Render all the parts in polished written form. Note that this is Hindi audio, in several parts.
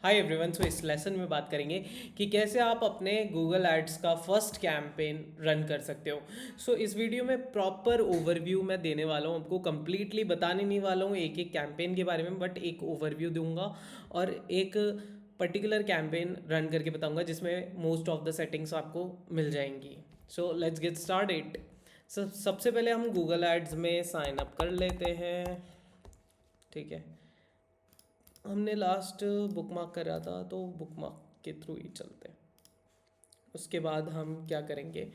Hi everyone. सो इस लेसन में बात करेंगे कि कैसे आप अपने गूगल एड्स का फर्स्ट कैंपेन रन कर सकते हो। इस वीडियो में प्रॉपर ओवरव्यू मैं देने वाला हूँ, आपको कंप्लीटली बताने नहीं वाला हूँ एक एक कैंपेन के बारे में, बट एक ओवरव्यू दूंगा और एक पर्टिकुलर कैंपेन रन करके बताऊंगा जिसमें मोस्ट ऑफ द सेटिंग्स आपको मिल जाएंगी। So let's get started. सबसे पहले हम गूगल एड्स में साइन अप कर लेते हैं। ठीक है, हमने लास्ट बुकमार्क करा था तो बुकमार्क के थ्रू ही चलते हैं। उसके बाद हम क्या करेंगे,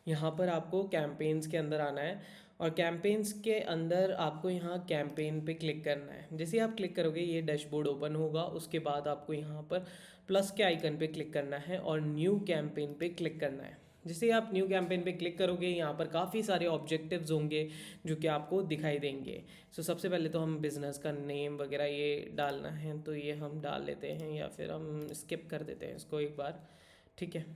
यहाँ पर आपको कैंपेन्स के अंदर आना है और कैंपेन्स के अंदर आपको यहाँ कैंपेन पे क्लिक करना है। जैसे ही आप क्लिक करोगे ये डैशबोर्ड ओपन होगा। उसके बाद आपको यहाँ पर प्लस के आइकन पे क्लिक करना है और न्यू कैंपेन पे क्लिक करना है। जैसे ही आप न्यू कैंपेन पे क्लिक करोगे यहाँ पर काफ़ी सारे ऑब्जेक्टिव्स होंगे जो कि आपको दिखाई देंगे। सबसे पहले तो हम बिज़नेस का नेम वगैरह ये डालना है, तो ये हम डाल लेते हैं या फिर हम स्किप कर देते हैं इसको एक बार। ठीक है,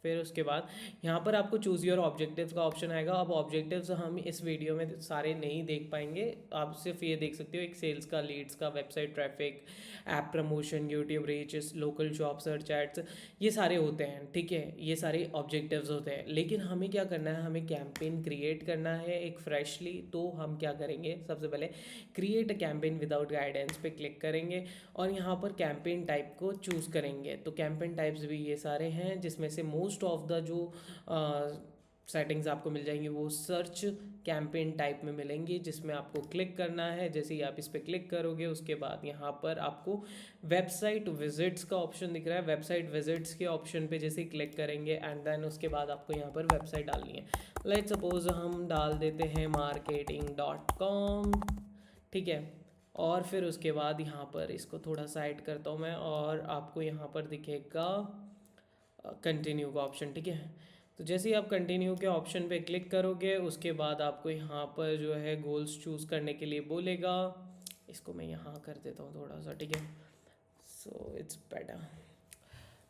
फिर उसके बाद यहाँ पर आपको चूज़ योर ऑब्जेक्टिव्स का ऑप्शन आएगा। अब ऑब्जेक्टिव्स हम इस वीडियो में सारे नहीं देख पाएंगे, आप सिर्फ ये देख सकते हो एक सेल्स का, लीड्स का, website traffic, app promotion, YouTube reach, local job search ads, ये सारे होते हैं। ठीक है, ये सारे ऑब्जेक्टिव्स होते हैं। लेकिन हमें क्या करना है, हमें कैंपेन क्रिएट करना है एक फ्रेशली। तो हम क्या करेंगे, सबसे पहले create a campaign without guidance पे क्लिक करेंगे और यहाँ पर कैंपेन टाइप को चूज़ करेंगे। तो कैंपेन टाइप्स भी ये सारे हैं जिसमें से मोस्ट ऑफ द जो सेटिंग्स आपको मिल जाएंगी वो सर्च कैंपेन टाइप में मिलेंगी, जिसमें आपको क्लिक करना है। जैसे ही आप इस पर क्लिक करोगे उसके बाद यहाँ पर आपको वेबसाइट विजिट्स का ऑप्शन दिख रहा है। वेबसाइट विजिट्स के ऑप्शन पे जैसे ही क्लिक करेंगे एंड देन उसके बाद आपको यहाँ पर वेबसाइट डालनी है। लेट्स सपोज हम डाल देते हैं marketing.com। ठीक है, और फिर उसके बाद यहाँ पर इसको थोड़ा साइड करता हूँ मैं और आपको यहाँ पर दिखेगा कंटिन्यू का ऑप्शन। ठीक है, तो जैसे ही आप कंटिन्यू के ऑप्शन पे क्लिक करोगे उसके बाद आपको यहाँ पर जो है गोल्स चूज़ करने के लिए बोलेगा। इसको मैं यहाँ कर देता हूँ थोड़ा सा। ठीक है, सो इट्स बेटर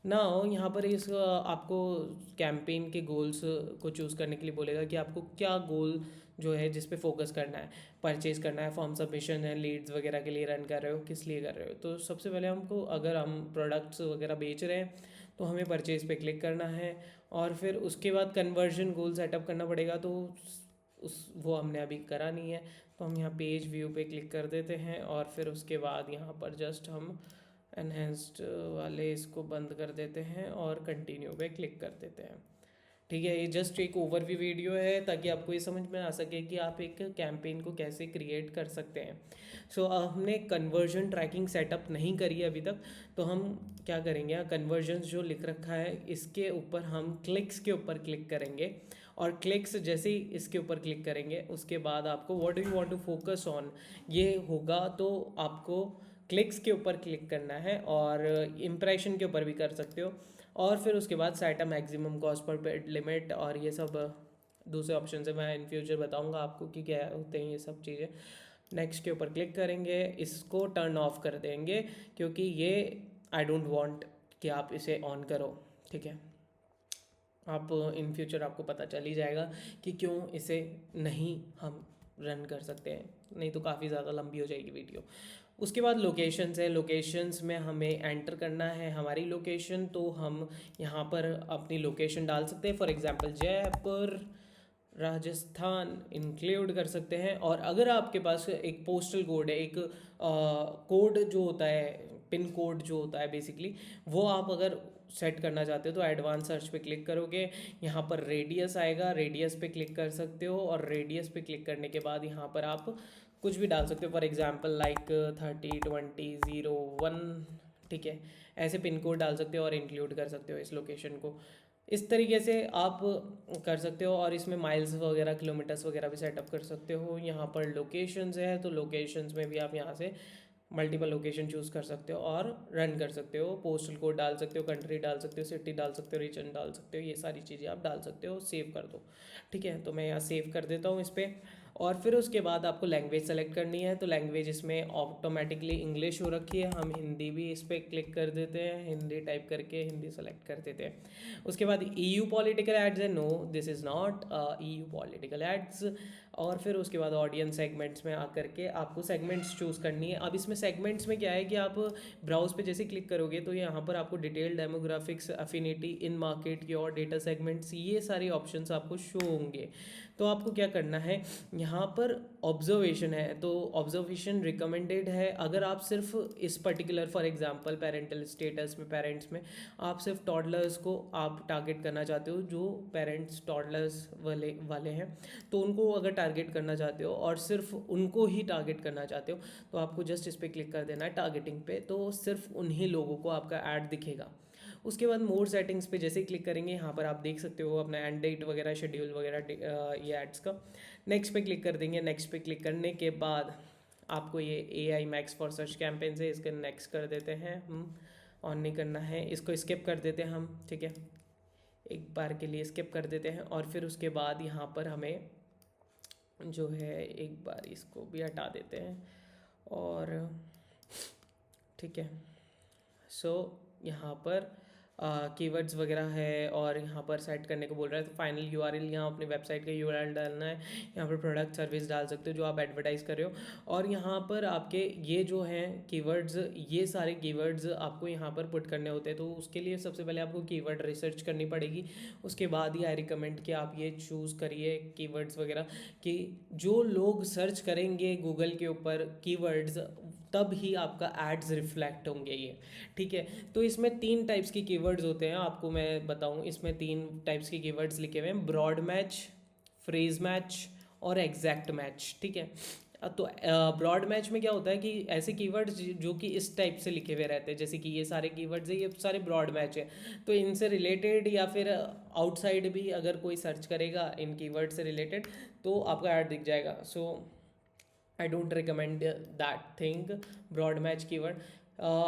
ना। यहाँ पर इस आपको कैंपेन के गोल्स को चूज़ करने के लिए बोलेगा कि आपको क्या गोल जो है जिस पे फोकस करना है। परचेज करना है, फॉर्म सबमिशन है, लीड्स वगैरह के लिए रन कर रहे हो, किस लिए कर रहे हो। तो सबसे पहले हमको, अगर हम प्रोडक्ट्स वगैरह बेच रहे हैं तो हमें परचेज पे क्लिक करना है और फिर उसके बाद कन्वर्जन गोल सेटअप करना पड़ेगा। तो उस वो हमने अभी करा नहीं है, तो हम यहाँ पेज व्यू पे क्लिक कर देते हैं और फिर उसके बाद यहाँ पर जस्ट हम एनहेंस्ड वाले इसको बंद कर देते हैं और कंटिन्यू पे क्लिक कर देते हैं। ठीक है, ये जस्ट एक ओवरव्यू वीडियो है ताकि आपको ये समझ में आ सके कि आप एक कैंपेन को कैसे क्रिएट कर सकते हैं। हमने कन्वर्जन ट्रैकिंग सेटअप नहीं करी है अभी तक, तो हम क्या करेंगे, कन्वर्जन जो लिख रखा है इसके ऊपर हम क्लिक्स के ऊपर क्लिक करेंगे और क्लिक्स जैसे ही इसके ऊपर क्लिक करेंगे उसके बाद आपको what do you want to focus on ये होगा। तो आपको क्लिक्स के ऊपर क्लिक करना है और इम्प्रेशन के ऊपर भी कर सकते हो। और फिर उसके बाद set a maximum cost per paid limit और ये सब दूसरे ऑप्शन से मैं इन फ्यूचर बताऊंगा आपको कि क्या होते हैं ये सब चीज़ें। नेक्स्ट के ऊपर क्लिक करेंगे, इसको टर्न ऑफ कर देंगे क्योंकि ये आई डोंट वांट कि आप इसे ऑन करो। ठीक है, आप इन फ्यूचर आपको पता चल ही जाएगा कि क्यों इसे नहीं हम रन कर सकते हैं, नहीं तो काफ़ी ज़्यादा लंबी हो जाएगी वीडियो। उसके बाद लोकेशंस है, लोकेशंस में हमें एंटर करना है हमारी लोकेशन। तो हम यहाँ पर अपनी लोकेशन डाल सकते हैं, for example Jaipur Rajasthan include कर सकते हैं। और अगर आपके पास एक पोस्टल कोड है, एक कोड जो होता है, पिन कोड जो होता है बेसिकली, वो आप अगर सेट करना चाहते हो तो एडवांस सर्च पे क्लिक करोगे, यहाँ पर रेडियस आएगा, रेडियस पे क्लिक कर सकते हो और रेडियस पे क्लिक करने के बाद यहाँ पर आप कुछ भी डाल सकते हो, फॉर एग्जांपल लाइक 302001। ठीक है, ऐसे पिन कोड डाल सकते हो और इंक्लूड कर सकते हो इस लोकेशन को। इस तरीके से आप कर सकते हो और इसमें माइल्स वगैरह, किलोमीटर्स वगैरह भी सेटअप कर सकते हो। यहाँ पर लोकेशंस है तो लोकेशंस में भी आप यहाँ से मल्टीपल लोकेशन चूज़ कर सकते हो और रन कर सकते हो। पोस्टल कोड डाल सकते हो, कंट्री डाल सकते हो, सिटी डाल सकते हो, रीजन डाल सकते हो, ये सारी चीज़ें आप डाल सकते हो। सेव कर दो। ठीक है, तो मैं यहाँ सेव कर देता हूँ इस पर। और फिर उसके बाद आपको लैंग्वेज सेलेक्ट करनी है। तो लैंग्वेज इसमें ऑटोमेटिकली इंग्लिश हो रखी है, हम हिंदी भी इस पर क्लिक कर देते हैं, हिंदी टाइप करके हिंदी सेलेक्ट कर देते हैं। उसके बाद EU पॉलिटिकल एड्स है, no this is not EU political ads. और फिर उसके बाद ऑडियंस सेगमेंट्स में आकर के आपको सेगमेंट्स चूज़ करनी है। अब इसमें सेगमेंट्स में क्या है कि आप ब्राउज पे जैसे क्लिक करोगे तो यहाँ पर आपको detail, demographics, affinity, in market, your data segments, ये सारे ऑप्शंस आपको शो होंगे। तो आपको क्या करना है, यहाँ पर ऑब्जर्वेशन है, तो ऑब्जर्वेशन रिकमेंडेड है अगर आप सिर्फ इस particular, for example parental status में, पेरेंट्स में आप सिर्फ टॉडलर्स को आप टारगेट करना चाहते हो, जो पेरेंट्स टॉडलर्स वाले हैं, तो उनको अगर टारगेट करना चाहते हो और सिर्फ उनको ही टारगेट करना चाहते हो तो आपको जस्ट इस पर क्लिक कर देना है टारगेटिंग पे, तो सिर्फ उन्हीं लोगों को आपका ऐड दिखेगा। उसके बाद मोर सेटिंग्स पे जैसे ही क्लिक करेंगे, यहाँ पर आप देख सकते हो अपना एंड डेट वगैरह, शेड्यूल वगैरह ये एड्स का। नेक्स्ट पे क्लिक कर देंगे। नेक्स्ट पे क्लिक करने के बाद आपको ये AI max for search campaign है, इसके नेक्स्ट कर देते हैं हम, ऑन नहीं करना है, इसको स्किप कर देते हैं हम, ठीक है, एक बार के लिए स्किप कर देते हैं। और फिर उसके बाद यहाँ पर हमें जो है एक बार इसको भी हटा देते हैं, और ठीक है। सो यहाँ पर कीवर्ड्स वगैरह है और यहाँ पर सेट करने को बोल रहा है, तो फाइनल URL यहाँ अपनी वेबसाइट का URL डालना है। यहाँ पर प्रोडक्ट सर्विस डाल सकते हो जो आप एडवर्टाइज़ कर रहे हो, और यहाँ पर आपके ये जो हैं कीवर्ड्स, ये सारे कीवर्ड्स आपको यहाँ पर पुट करने होते हैं। तो उसके लिए सबसे पहले आपको कीवर्ड रिसर्च करनी पड़ेगी, उसके बाद ही आई रिकमेंड कि आप ये चूज़ करिए कीवर्ड्स वगैरह, कि जो लोग सर्च करेंगे गूगल के ऊपर कीवर्ड्स, तब ही आपका एड्स रिफ्लेक्ट होंगे ये, ठीक है। तो इसमें 3 टाइप्स की कीवर्ड्स होते हैं, आपको मैं बताऊं, इसमें 3 टाइप्स की कीवर्ड्स लिखे हुए हैं, ब्रॉड मैच, फ्रेज मैच और एग्जैक्ट मैच, ठीक है। तो ब्रॉड मैच में क्या होता है कि ऐसे कीवर्ड्स जो कि इस टाइप से लिखे हुए रहते हैं, जैसे कि ये सारे कीवर्ड्स है, ये सारे ब्रॉड मैच है, तो इनसे रिलेटेड या फिर आउटसाइड भी अगर कोई सर्च करेगा इन कीवर्ड से रिलेटेड तो आपका ऐड दिख जाएगा। So I don't recommend that thing, broad match keyword.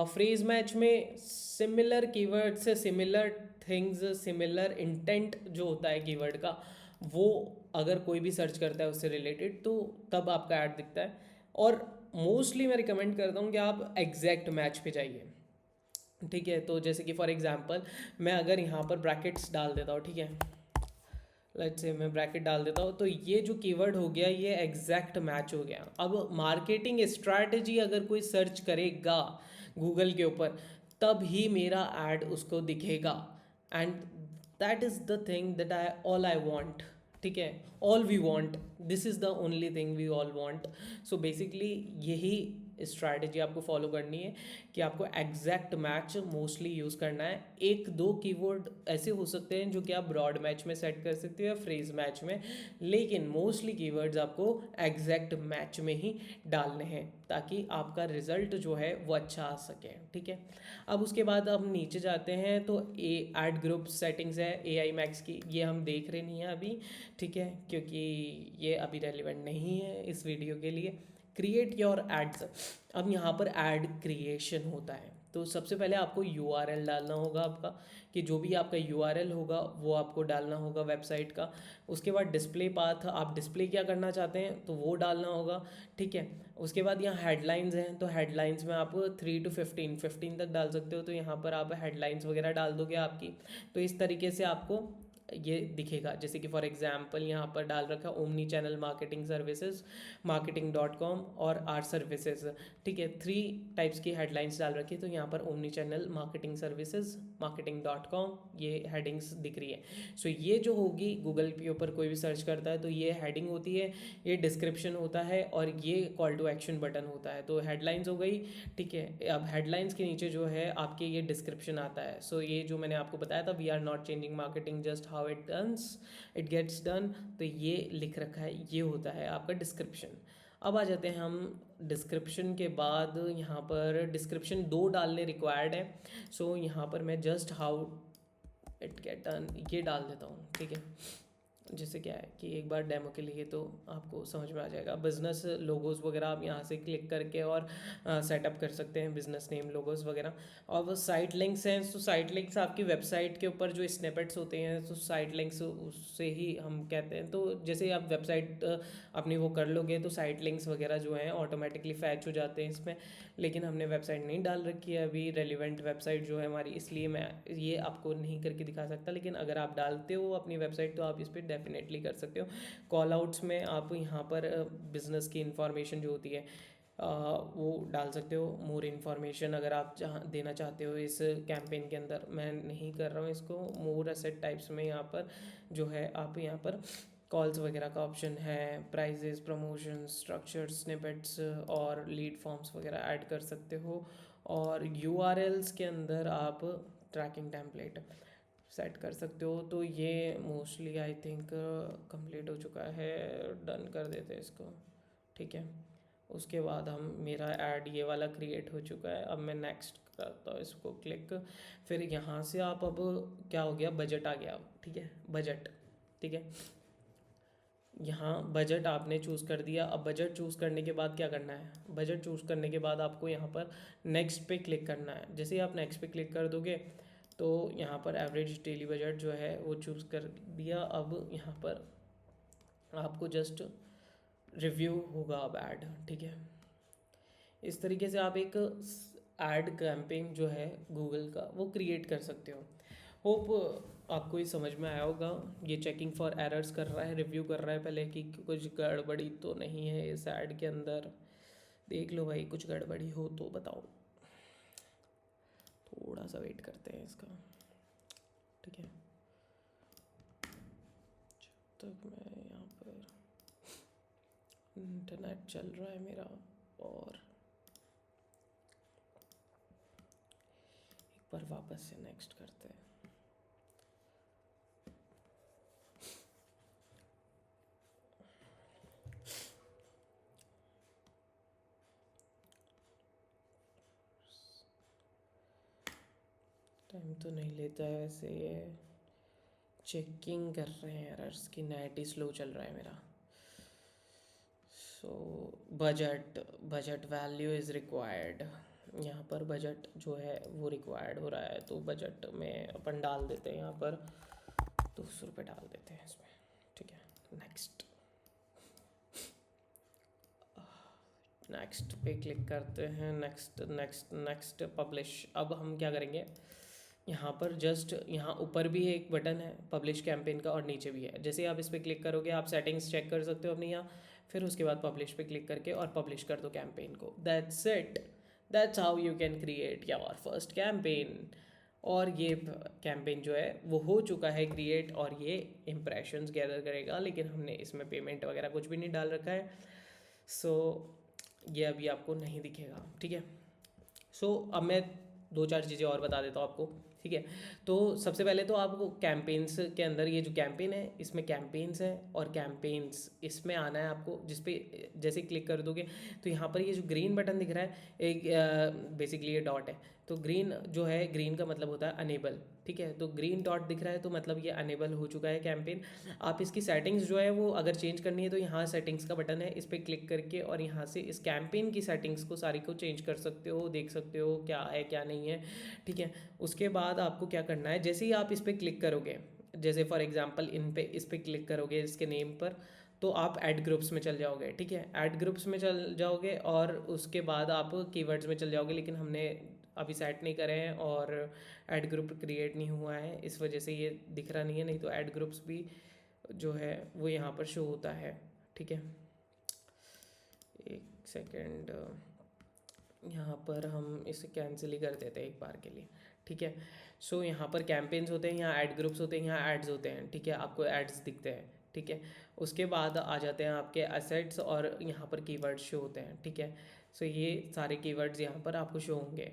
Phrase match में सिमिलर कीवर्ड से सिमिलर थिंग्स, सिमिलर इंटेंट जो होता है कीवर्ड का, वो अगर कोई भी सर्च करता है उससे रिलेटेड तो तब आपका ऐड दिखता है। और मोस्टली मैं रिकमेंड करता हूँ कि आप एग्जैक्ट मैच पे जाइए, ठीक है। तो जैसे कि फॉर एग्जांपल मैं अगर यहाँ पर ब्रैकेट्स डाल देता हूँ, ठीक है, लेट्स से मैं ब्रैकेट डाल देता हूँ, तो ये जो कीवर्ड हो गया ये एग्जैक्ट मैच हो गया। अब मार्केटिंग स्ट्रैटेजी अगर कोई सर्च करेगा गूगल के ऊपर तब ही मेरा ऐड उसको दिखेगा, and that is the thing that I want, ठीक है, all we want, this is the only thing we all want. So basically यही स्ट्रैटेजी आपको फॉलो करनी है कि आपको एग्जैक्ट मैच मोस्टली यूज़ करना है। 1-2 कीवर्ड ऐसे हो सकते हैं जो कि आप ब्रॉड मैच में सेट कर सकते हो या फ्रेज मैच में, लेकिन मोस्टली कीवर्ड्स आपको एग्जैक्ट मैच में ही डालने हैं ताकि आपका रिजल्ट जो है वो अच्छा आ सके, ठीक है। अब उसके बाद हम नीचे जाते हैं तो एड ग्रुप सेटिंग्स है AI मैक्स की, ये हम देख रहे नहीं हैं अभी, ठीक है, क्योंकि ये अभी रेलिवेंट नहीं है इस वीडियो के लिए। क्रिएट योर एड्स, अब यहाँ पर एड क्रिएशन होता है, तो सबसे पहले आपको URL डालना होगा आपका, कि जो भी आपका URL होगा वो आपको डालना होगा वेबसाइट का। उसके बाद डिस्प्ले पाथ, आप डिस्प्ले क्या करना चाहते हैं तो वो डालना होगा, ठीक है। उसके बाद यहाँ हेडलाइंस हैं, तो हेडलाइंस में आप 3 to 15 तक डाल सकते हो, तो यहाँ पर आप हेडलाइंस वगैरह डाल दोगे आपकी, तो इस तरीके से आपको ये दिखेगा। जैसे कि फॉर एग्जांपल यहाँ पर डाल रखा omni channel marketing services, marketing.com और आर सर्विसेज, ठीक है, 3 टाइप्स की हेडलाइंस डाल रखी है। तो यहाँ पर omni channel marketing services, marketing.com, ये हेडिंग्स दिख रही है। सो ये जो होगी गूगल के ऊपर कोई भी सर्च करता है तो ये हेडिंग होती है, ये डिस्क्रिप्शन होता है और ये कॉल टू एक्शन बटन होता है। तो हेडलाइंस हो गई, ठीक है। अब हेडलाइंस के नीचे जो है आपके ये डिस्क्रिप्शन आता है। सो ये जो मैंने आपको बताया था, we are not changing marketing, just how it gets done, तो ये लिख रखा है, ये होता है आपका डिस्क्रिप्शन। अब आ जाते हैं हम डिस्क्रिप्शन के बाद, यहाँ पर डिस्क्रिप्शन 2 डालने रिक्वायर्ड है। सो यहाँ पर मैं just how it get done ये डाल देता हूँ, ठीक है। जैसे क्या है कि एक बार डेमो के लिए तो आपको समझ में आ जाएगा। बिज़नेस लोगोस वगैरह आप यहाँ से क्लिक करके और सेटअप कर सकते हैं, बिज़नेस नेम लोगोस वगैरह। और वो साइट लिंक्स हैं, तो साइट लिंक्स आपकी वेबसाइट के ऊपर जो स्निपेट्स होते हैं, तो साइट लिंक्स उससे ही हम कहते हैं। तो जैसे आप वेबसाइट अपनी वो कर लोगे तो साइट लिंक्स वगैरह जो हैं ऑटोमेटिकली फैच हो जाते हैं इसमें। लेकिन हमने वेबसाइट नहीं डाल रखी है अभी, रेलिवेंट वेबसाइट जो है हमारी, इसलिए मैं ये आपको नहीं करके दिखा सकता। लेकिन अगर आप डालते हो अपनी वेबसाइट तो आप इस पर डेफिनेटली कर सकते हो। कॉल आउट्स में आप यहाँ पर बिज़नेस की इंफॉर्मेशन जो होती है वो डाल सकते हो। मोर इन्फॉर्मेशन अगर आप जहाँ देना चाहते हो इस कैंपेन के अंदर, मैं नहीं कर रहा हूँ इसको। मोर एसेट टाइप्स में यहाँ पर जो है आप यहाँ पर कॉल्स वगैरह का ऑप्शन है, प्राइजेस, प्रमोशन, स्ट्रक्चर, स्निपेट्स और लीड फॉर्म्स वगैरह ऐड कर सकते हो। और यूआरएल्स के अंदर आप ट्रैकिंग टेम्पलेट सेट कर सकते हो। तो ये मोस्टली आई थिंक कंप्लीट हो चुका है, डन कर देते हैं इसको, ठीक है। उसके बाद हम मेरा ऐड ये वाला क्रिएट हो चुका है। अब मैं नेक्स्ट करता हूँ इसको क्लिक। फिर यहाँ से आप अब क्या हो गया, बजट आ गया, ठीक है, बजट, ठीक है। यहाँ बजट आपने चूज़ कर दिया। अब बजट चूज़ करने के बाद क्या करना है, बजट चूज़ करने के बाद आपको यहाँ पर नेक्स्ट पे क्लिक करना है। जैसे ही आप नेक्स्ट पे क्लिक कर दोगे तो यहाँ पर एवरेज डेली बजट जो है वो चूज़ कर दिया। अब यहाँ पर आपको जस्ट रिव्यू होगा अब ऐड, ठीक है। इस तरीके से आप एक ऐड कैंपेन जो है गूगल का वो क्रिएट कर सकते हो। होप आपको ये समझ में आया होगा। ये चेकिंग फॉर एरर्स कर रहा है, रिव्यू कर रहा है पहले कि कुछ गड़बड़ी तो नहीं है इस ऐड के अंदर। देख लो भाई, कुछ गड़बड़ी हो तो बताओ। थोड़ा सा वेट करते हैं इसका, ठीक है। जब तक मैं यहाँ पर इंटरनेट चल रहा है मेरा, और एक बार वापस से नेक्स्ट करते हैं। टाइम तो नहीं लेता है वैसे, ये चेकिंग कर रहे हैं एरर्स की, नेट ही स्लो चल रहा है मेरा। So budget value is required. यहाँ पर बजट जो है वो रिक्वायर्ड हो रहा है, तो बजट में अपन डाल देते हैं यहाँ पर 200 रुपये डाल देते हैं इसमें, ठीक है। नेक्स्ट नेक्स्ट पे क्लिक करते हैं, नेक्स्ट नेक्स्ट नेक्स्ट पब्लिश। अब हम क्या करेंगे, यहाँ पर जस्ट यहाँ ऊपर भी एक बटन है पब्लिश कैंपेन का और नीचे भी है। जैसे आप इस पर क्लिक करोगे आप सेटिंग्स चेक कर सकते हो अपनी यहाँ। फिर उसके बाद पब्लिश पे क्लिक करके और पब्लिश कर दो कैंपेन को। That's it, that's how you can create your first campaign. और ये कैंपेन जो है वो हो चुका है क्रिएट, और ये इम्प्रेशंस गैदर करेगा, लेकिन हमने इसमें पेमेंट वगैरह कुछ भी नहीं डाल रखा है। सो ये अभी आपको नहीं दिखेगा, ठीक है। सो अब मैं दो चार चीज़ें और बता देता हूँ आपको, ठीक है। तो सबसे पहले तो आपको कैंपेन्स के अंदर ये जो कैंपेन है इसमें कैंपेन्स है, और कैंपेन्स इसमें आना है आपको, जिस पे जैसे क्लिक कर दोगे तो यहाँ पर ये जो ग्रीन बटन दिख रहा है, एक बेसिकली ये डॉट है। तो ग्रीन जो है, ग्रीन का मतलब होता है अनेबल, ठीक है। तो ग्रीन डॉट दिख रहा है तो मतलब ये अनेबल हो चुका है कैंपेन। आप इसकी सेटिंग्स जो है वो अगर चेंज करनी है तो यहाँ सेटिंग्स का बटन है, इस पर क्लिक करके और यहाँ से इस कैंपेन की सेटिंग्स को सारी को चेंज कर सकते हो, देख सकते हो क्या है क्या नहीं है, ठीक है। उसके बाद आपको क्या करना है, जैसे ही आप इस पर क्लिक करोगे, जैसे फॉर एग्जांपल इस पर क्लिक करोगे इसके नेम पर, तो आप ऐड ग्रुप्स में चल जाओगे, ठीक है। ऐड ग्रुप्स में चल जाओगे और उसके बाद आप कीवर्ड्स में चल जाओगे, लेकिन हमने अभी सेट नहीं करे हैं और ऐड ग्रुप क्रिएट नहीं हुआ है, इस वजह से ये दिख रहा नहीं है। नहीं तो ऐड ग्रुप्स भी जो है वो यहाँ पर शो होता है, ठीक है। एक सेकेंड, यहाँ पर हम इसे कैंसिल ही कर देते हैं एक बार के लिए, ठीक है। सो यहाँ पर कैंपेन्स होते हैं, यहाँ ऐड ग्रुप्स होते हैं, यहाँ एड्स होते हैं, ठीक है। आपको एड्स दिखते हैं, ठीक है। उसके बाद आ जाते हैं आपके एसेट्स और यहाँ पर कीवर्ड्स शो होते हैं, ठीक है। सो ये सारे कीवर्ड्स यहाँ पर आपको शो होंगे,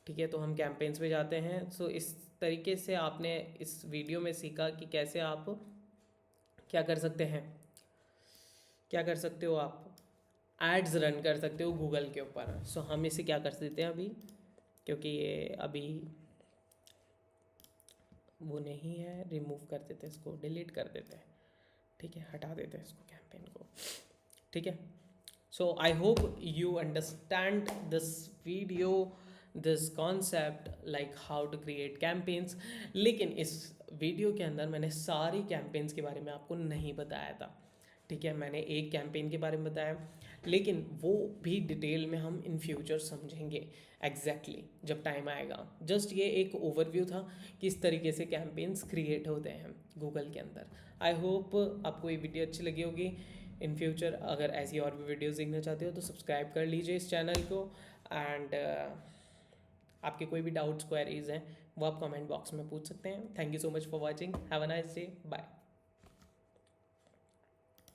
ठीक है। तो हम कैंपेन्स पे जाते हैं। सो इस तरीके से आपने इस वीडियो में सीखा कि कैसे आप क्या कर सकते हैं, क्या कर सकते हो, आप एड्स रन कर सकते हो गूगल के ऊपर। सो हम इसे क्या कर देते हैं अभी, क्योंकि ये अभी वो नहीं है, रिमूव कर देते हैं, इसको डिलीट कर देते हैं, ठीक है, हटा देते हैं इसको कैंपेन को। ठीक है, so I hope you understand this video, this concept like how to create campaigns. लेकिन इस वीडियो के अंदर मैंने सारी कैंपेन्स के बारे में आपको नहीं बताया था। ठीक है, मैंने एक कैंपेन के बारे में बताया, लेकिन वो भी डिटेल में हम इन फ्यूचर समझेंगे एग्जैक्टली जब टाइम आएगा। जस्ट ये एक ओवरव्यू था किस तरीके से कैंपेन्स क्रिएट होते हैं गूगल के अंदर। आई होप आपको ये वीडियो अच्छी लगी होगी। इन फ्यूचर अगर ऐसी और भी वीडियोस देखना चाहते हो तो सब्सक्राइब कर लीजिए इस चैनल को। एंड आपके कोई भी डाउट्स क्वेरीज हैं वो आप कमेंट बॉक्स में पूछ सकते हैं। Thank you so much for watching, have a nice day, bye.